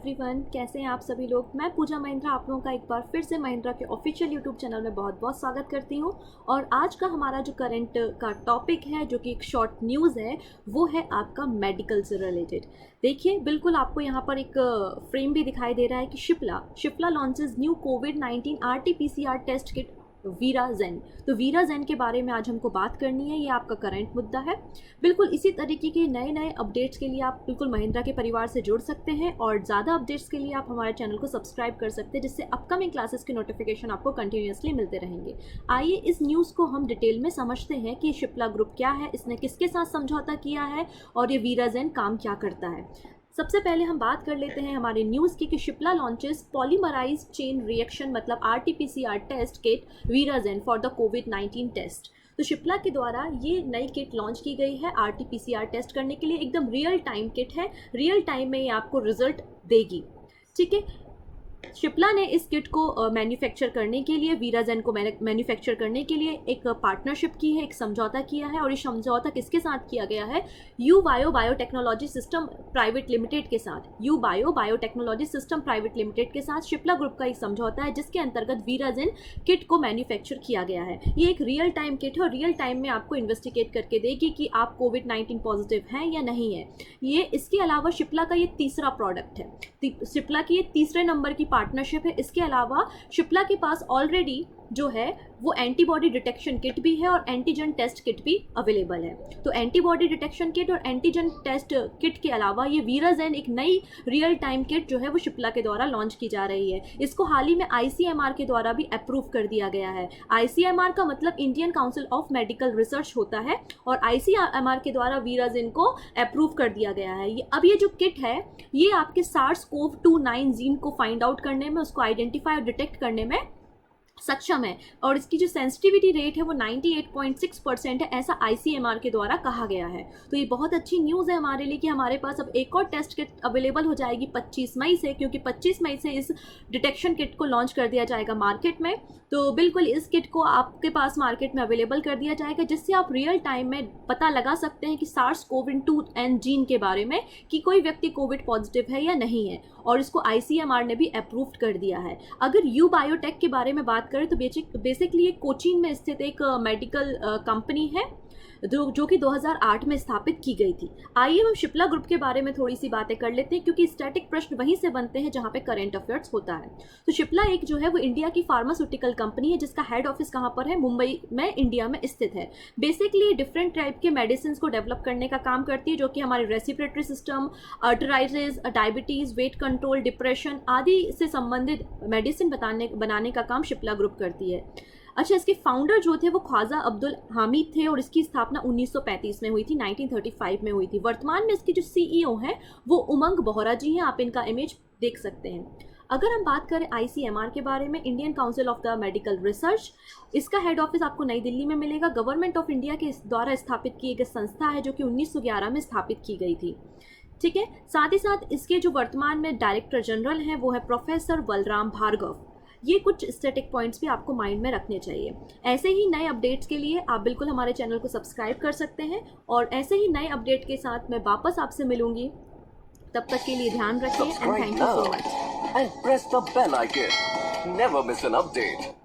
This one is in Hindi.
एवरीवन, कैसे हैं आप सभी लोग। मैं पूजा महिंद्रा आप लोगों का एक बार फिर से महिंद्रा के ऑफिशियल यूट्यूब चैनल में बहुत बहुत स्वागत करती हूं। और आज का हमारा जो करंट का टॉपिक है, जो कि एक शॉर्ट न्यूज़ है, वो है आपका मेडिकल से रिलेटेड। देखिए, बिल्कुल आपको यहाँ पर एक फ्रेम भी दिखाई दे रहा है कि शिप्ला लॉन्चेस न्यू कोविड-19 RT-PCR टेस्ट किट वीराजेन। तो वीराजेन के बारे में आज हमको बात करनी है, ये आपका करंट मुद्दा है। बिल्कुल इसी तरीके के नए नए अपडेट्स के लिए आप बिल्कुल महिंद्रा के परिवार से जुड़ सकते हैं और ज़्यादा अपडेट्स के लिए आप हमारे चैनल को सब्सक्राइब कर सकते हैं, जिससे अपकमिंग क्लासेस के नोटिफिकेशन आपको कंटिन्यूसली मिलते रहेंगे। आइए इस न्यूज़ को हम डिटेल में समझते हैं कि शिप्ला ग्रुप क्या है, इसने किसके साथ समझौता किया है और ये वीराजेन काम क्या करता है। सबसे पहले हम बात कर लेते हैं हमारे न्यूज़ की कि Cipla launches polymerise chain reaction मतलब RT-PCR test kit ViraGen for the कोविड-19 टेस्ट। तो शिप्ला के द्वारा ये नई किट लॉन्च की गई है RT-PCR टेस्ट करने के लिए। एकदम रियल टाइम किट है, रियल टाइम में ये आपको रिजल्ट देगी। ठीक है, शिप्ला ने इस किट को मैन्युफैक्चर करने के लिए, वीराजेन को मैन्युफैक्चर करने के लिए एक पार्टनरशिप की है, एक समझौता किया है। और ये समझौता किसके साथ किया गया है? यूबायो बायोटेक्नोलॉजी सिस्टम प्राइवेट लिमिटेड के साथ। यूबायो बायोटेक्नोलॉजी सिस्टम प्राइवेट लिमिटेड के साथ शिप्ला ग्रुप का एक समझौता है, जिसके अंतर्गत वीराजेन किट को मैन्युफैक्चर किया गया है। ये एक रियल टाइम किट है और रियल टाइम में आपको इन्वेस्टिगेट करके देगी कि आप कोविड-19 पॉजिटिव हैं या नहीं है। ये इसके अलावा शिप्ला का ये तीसरा प्रोडक्ट है, शिप्ला की ये तीसरे नंबर की पार्टनरशिप है। इसके अलावा शिप्ला के पास ऑलरेडी जो है वो एंटीबॉडी डिटेक्शन किट भी है और एंटीजन टेस्ट किट भी अवेलेबल है। तो एंटीबॉडी डिटेक्शन किट और एंटीजन टेस्ट किट के अलावा ये वीराजेन एक नई रियल टाइम किट जो है वो शिप्ला के द्वारा लॉन्च की जा रही है। इसको हाल ही में ICMR के द्वारा भी अप्रूव कर दिया गया है। ICMR का मतलब Indian council of medical research होता है और ICMR के द्वारा वीराजेन को अप्रूव कर दिया गया है। अब ये जो किट है ये आपके SARS-CoV-2 जीन को फाइंड आउट करने में, उसको आइडेंटिफाई और डिटेक्ट करने में सक्षम है और इसकी जो सेंसिटिविटी रेट है वो 98.6% है, ऐसा ICMR के द्वारा कहा गया है। तो ये बहुत अच्छी न्यूज़ है हमारे लिए कि हमारे पास अब एक और टेस्ट किट अवेलेबल हो जाएगी 25 मई से, क्योंकि 25 मई से इस डिटेक्शन किट को लॉन्च कर दिया जाएगा मार्केट में। तो बिल्कुल इस किट को आपके पास मार्केट में अवेलेबल कर दिया जाएगा, जिससे आप रियल टाइम में पता लगा सकते हैं कि SARS-CoV-2 जीन के बारे में कि कोई व्यक्ति कोविड पॉजिटिव है या नहीं है। और इसको ICMR ने भी अप्रूव कर दिया है। अगर यूबायोटेक के बारे में बात करें तो बेसिकली ये कोचीन में स्थित एक मेडिकल कंपनी है जो कि 2008 में स्थापित की गई थी। आइए हम शिप्ला ग्रुप के बारे में थोड़ी सी बातें कर लेते हैं, क्योंकि स्टैटिक प्रश्न वहीं से बनते हैं जहां पे करंट अफेयर्स होता है। तो शिप्ला एक जो है वो इंडिया की फार्मास्यूटिकल कंपनी है, जिसका हेड ऑफिस कहाँ पर है? मुंबई में, इंडिया में स्थित है। बेसिकली डिफरेंट टाइप के मेडिसिन को डेवलप करने का काम करती है, जो कि हमारे respiratory system, arthritis, diabetes, weight control, depression आदि से संबंधित मेडिसिन बनाने का काम शिप्ला ग्रुप करती है। अच्छा, इसके फाउंडर जो थे वो ख्वाजा अब्दुल हामिद थे और इसकी स्थापना 1935 में हुई थी, 1935 में हुई थी। वर्तमान में इसके जो CEO हैं वो उमंग बोहरा जी हैं, आप इनका इमेज देख सकते हैं। अगर हम बात करें ICMR के बारे में, Indian council of the medical research, इसका हेड ऑफिस आपको नई दिल्ली में मिलेगा। गवर्नमेंट ऑफ इंडिया के द्वारा स्थापित की गई संस्था है, जो कि 1911 में स्थापित की गई थी। ठीक है, साथ ही साथ इसके जो वर्तमान में डायरेक्टर जनरल हैं वो है प्रोफेसर बलराम भार्गव। ये कुछ स्टैटिक पॉइंट्स भी आपको माइंड में रखने चाहिए। ऐसे ही नए अपडेट्स के लिए आप बिल्कुल हमारे चैनल को सब्सक्राइब कर सकते हैं और ऐसे ही नए अपडेट के साथ मैं वापस आपसे मिलूंगी। तब तक के लिए ध्यान रखें and thank you so much. And press the bell icon. Never miss an update.